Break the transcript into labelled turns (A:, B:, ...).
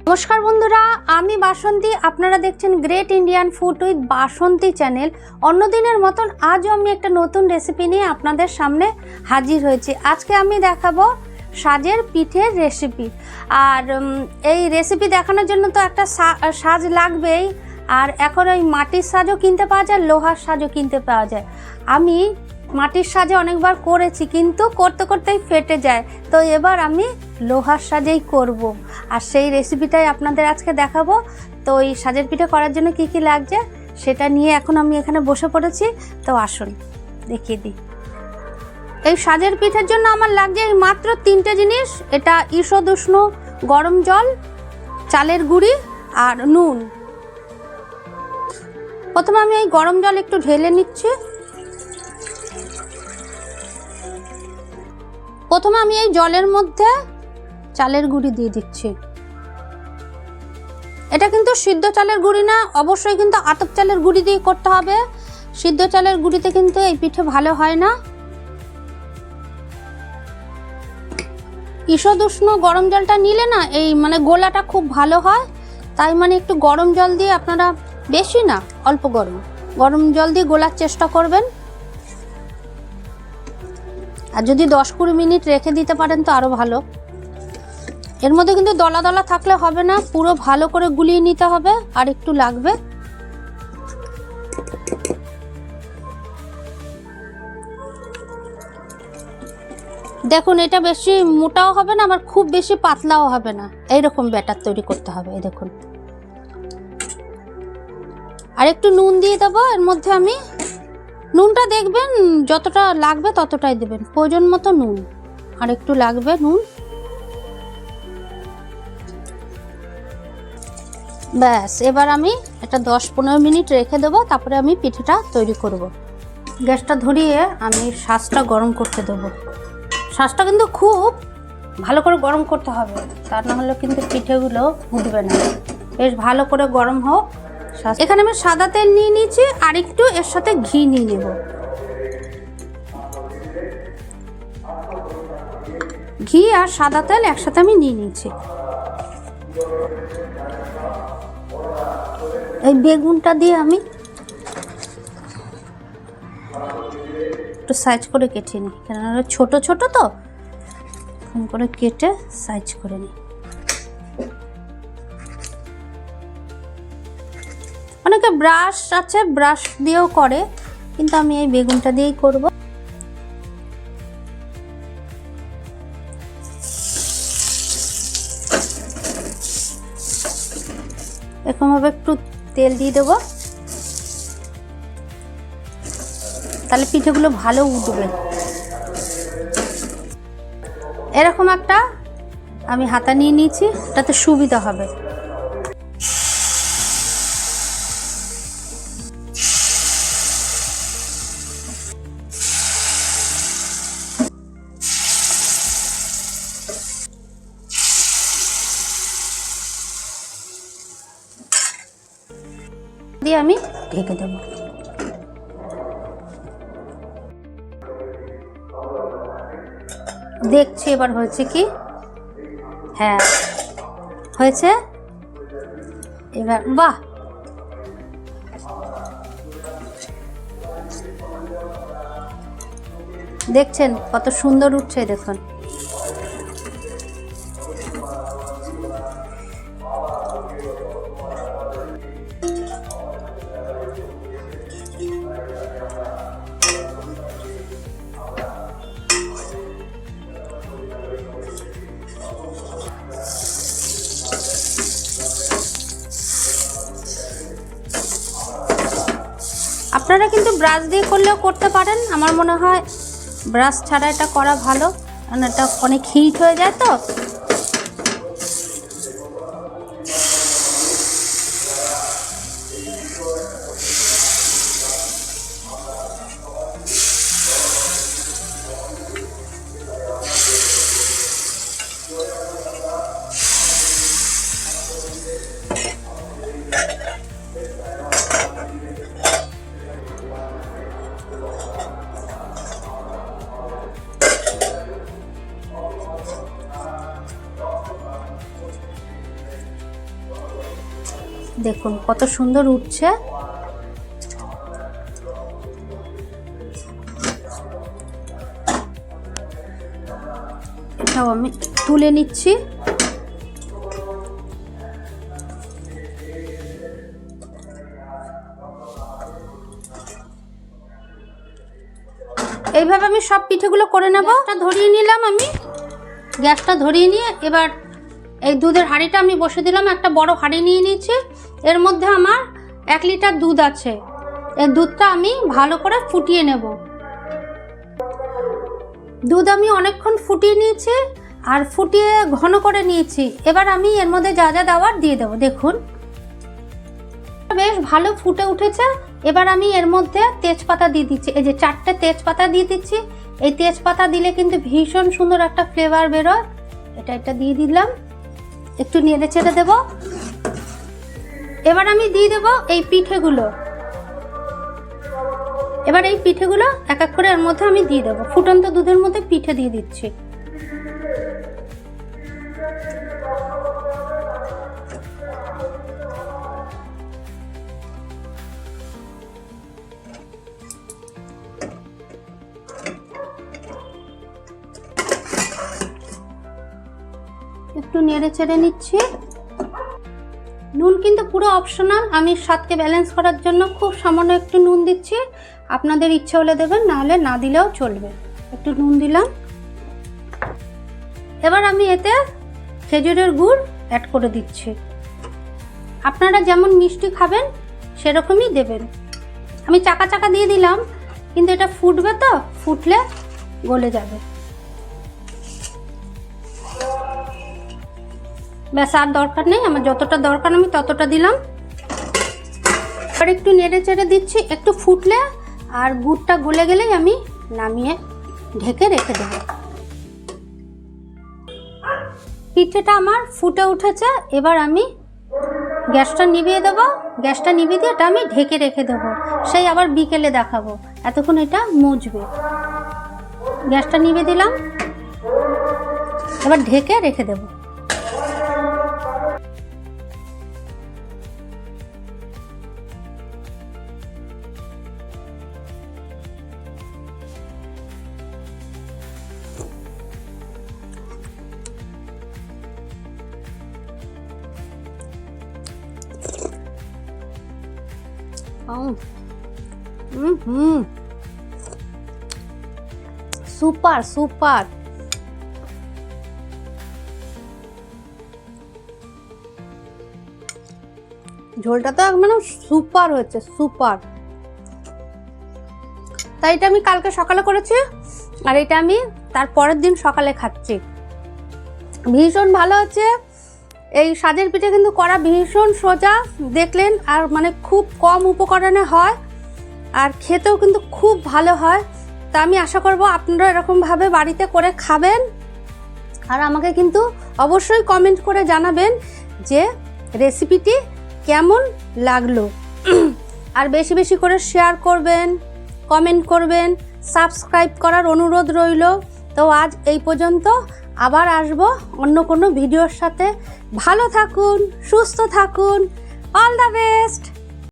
A: নমস্কার বন্ধুরা, আমি বাসন্তী। আপনারা দেখছেন great Indian food with Basanti channel. অন্য দিনের মতন আজও আমি একটা নতুন রেসিপি নিয়ে আপনাদের সামনে হাজির হয়েছি। আজকে আমি দেখাবো সাজের পিঠের রেসিপি। আর এই রেসিপি দেখানোর জন্য তো একটা সাজ লাগবেই। আর এখন ওই মাটির সাজও কিনতে পাওয়া যায়, লোহার সাজও কিনতে পাওয়া যায়। আমি মাটির সাজে অনেকবার করেছি, কিন্তু করতে করতেই ফেটে যায়। তো এবার আমি লোহার সাজেই করব, আর সেই রেসিপিটাই আপনাদের আজকে দেখাবো। তো এই সাজের পিঠে করার জন্য কি কি লাগছে সেটা নিয়ে এখন আমি এখানে বসে পড়েছি। তো আসুন দেখিয়ে দিই। এই সাজের পিঠের জন্য আমার লাগছে এই মাত্র 3টে জিনিস। এটা ঈষৎ উষ্ণ গরম জল, চালের গুঁড়ি আর নুন। প্রথমে আমি এই গরম জল একটু ঢেলে নিচ্ছি। প্রথমে আমি এই জলের মধ্যে চালের গুঁড়ি দিয়ে দিচ্ছি। এটা কিন্তু সিদ্ধ চালের গুঁড়ি না, অবশ্যই কিন্তু আতপ চালের গুঁড়ি দিয়ে করতে হবে। সিদ্ধ চালের গুঁড়িতে কিন্তু এই পিঠে ভালো হয় না। ঈষৎ উষ্ণ গরম জলটা নিলে না এই গোলাটা খুব ভালো হয়। তাই একটু গরম জল দিয়ে, আপনারা বেশি না অল্প গরম জল দিয়ে গোলার চেষ্টা করবেন। আর যদি 10-20 মিনিট রেখে দিতে পারেন তো আরও ভালো। এর মধ্যে কিন্তু দলা দলা থাকলে হবে না, পুরো ভালো করে গুলিয়ে নিতে হবে। আর একটু লাগবে। দেখুন, এটা বেশি মোটাও হবে না, আবার খুব বেশি পাতলাও হবে না। এইরকম ব্যাটার তৈরি করতে হবে। এই দেখুন, আর একটু নুন দিয়ে দেবো এর মধ্যে। আমি নুনটা দেখবেন যতটা লাগবে ততটাই দেবেন, প্রয়োজন মতো নুন। আর একটু লাগবে নুন। ব্যাস, এবার আমি এটা 10-15 মিনিট রেখে দেবো, তারপরে আমি পিঠেটা তৈরি করব। গ্যাসটা ধরিয়ে আমি শাঁসটা গরম করতে দেবো। শাঁসটা কিন্তু খুব ভালো করে গরম করতে হবে, তা না হলে কিন্তু পিঠেগুলো উঠবে না। বেশ ভালো করে গরম হোক। এখানে আমি সাদা তেল নিয়ে নিয়েছি, আর একটু এর সাথে ঘি নিয়ে নেব। ঘি আর সাদা তেল একসাথে আমি নিয়ে নিয়েছি। এই বেগুনটা দিয়ে আমি একটু সাইজ করে কেটে নিই, কেননা ছোট ছোট তো, এরকম করে কেটে সাইজ করে নিই। অনেকে ব্রাশ আছে, ব্রাশ দিয়েও করে, কিন্তু আমি এই বেগুনটা দিয়েই করব। এরকমভাবে একটু তেল দিয়ে দেবো, তাহলে পিঠেগুলো ভালো উঠবে। এরকম একটা আমি হাতা নিয়ে নিয়েছি, তাতে সুবিধা হবে। দিয়ে আমি ঢেকে দেব। দেখছি এবার হয়েছে কি। হ্যাঁ, হয়েছে। এবার বাহ, দেখছেন কত সুন্দর উঠছে। দেখুন, আপনারা কিন্তু ব্রাশ দিয়ে করলেও করতে পারেন। আমার মনে হয় ব্রাশ ছাড়া এটা করা ভালো, কারণ এটা অনেক হিট হয়ে যায়। তো দেখুন কত সুন্দর উঠছে। এটাও আমি তুলে নিচ্ছি। এইভাবে আমি সব পিঠেগুলো করে নেব। গ্যাসটা ধরিয়ে নিলাম আমি। গ্যাসটা ধরিয়ে নিয়ে এবার এই দুধের হাঁড়িটা আমি বসে দিলাম। একটা বড় হাঁড়ি নিয়ে নিয়েছি। এর মধ্যে আমার 1 লিটার দুধ আছে। এই দুধটা আমি ভালো করে ফুটিয়ে নেব। দুধ আমি অনেকক্ষণ ফুটিয়ে নিয়েছি আর ফুটিয়ে ঘন করে নিয়েছি। এবার আমি এর মধ্যে যা যা দেওয়ার দিয়ে দেবো। দেখুন বেশ ভালো ফুটে উঠেছে। এবার আমি এর মধ্যে তেজপাতা দিয়ে দিচ্ছি। এই যে 4টে তেজপাতা দিয়ে দিচ্ছি। এই তেজপাতা দিলে কিন্তু ভীষণ সুন্দর একটা ফ্লেভার বেরোয়। এটা দিয়ে দিলাম। একটু নেড়ে চেড়ে দেবো। এবার আমি দিয়ে দেবো এই পিঠেগুলো। এবার এই পিঠেগুলো এক এক করে এর মধ্যে আমি দিয়ে দেবো। ফুটন্ত দুধের মধ্যে পিঠে দিয়ে দিচ্ছি। একটু নেড়ে চেড়ে নিচ্ছি। নুন কিন্তু পুরো অপশনাল। আমি স্বাদকে ব্যালেন্স করার জন্য খুব সামান্য একটু নুন দিচ্ছি। আপনাদের ইচ্ছে হলে দেবেন, না হলে না দিলেও চলবে। একটু নুন দিলাম। এবার আমি এতে খেজুরের গুড় অ্যাড করে দিচ্ছি। আপনারা যেমন মিষ্টি খাবেন সেরকমই দেবেন। আমি চাকা চাকা দিয়ে দিলাম, কিন্তু এটা ফুটবে তো, ফুটলে গলে যাবে। ব্যাস, আর দরকার নেই। আমার যতটা দরকার আমি ততটা দিলাম। আর একটু নেড়ে চেড়ে দিচ্ছি। একটু ফুটলে আর গুড়টা গলে গেলেই আমি নামিয়ে ঢেকে রেখে দেব। পিঠেটা আমার ফুটে উঠেছে। এবার আমি গ্যাসটা নিভিয়ে দেবো। গ্যাসটা নিভিয়ে দিয়ে এটা আমি ঢেকে রেখে দেবো। সেই আবার বিকেলে দেখাবো। এতক্ষণ এটা মুজবে। গ্যাসটা নিভিয়ে দিলাম। এবার ঢেকে রেখে দেবো। Super super. ঝোলটা তো মানে সুপার হয়েছে, সুপার। তাই এটা আমি কালকে সকালে করেছি আর এটা আমি তার পরের দিন সকালে খাচ্ছি। ভীষণ ভালো হচ্ছে। এই সাজের পিঠে কিন্তু করা ভীষণ সোজা, দেখলেন। আর মানে খুব কম উপকরণে হয় আর খেতেও কিন্তু খুব ভালো হয়। তা আমি আশা করব আপনারা এরকমভাবে বাড়িতে করে খাবেন। আর আমাকে কিন্তু অবশ্যই কমেন্ট করে জানাবেন যে রেসিপিটি কেমন লাগলো। আর বেশি বেশি করে শেয়ার করবেন, কমেন্ট করবেন, সাবস্ক্রাইব করার অনুরোধ রইল। তো আজ এই পর্যন্ত। আবার আসবো অন্য কোনো ভিডিওর সাথে। ভালো থাকুন, সুস্থ থাকুন। All the best.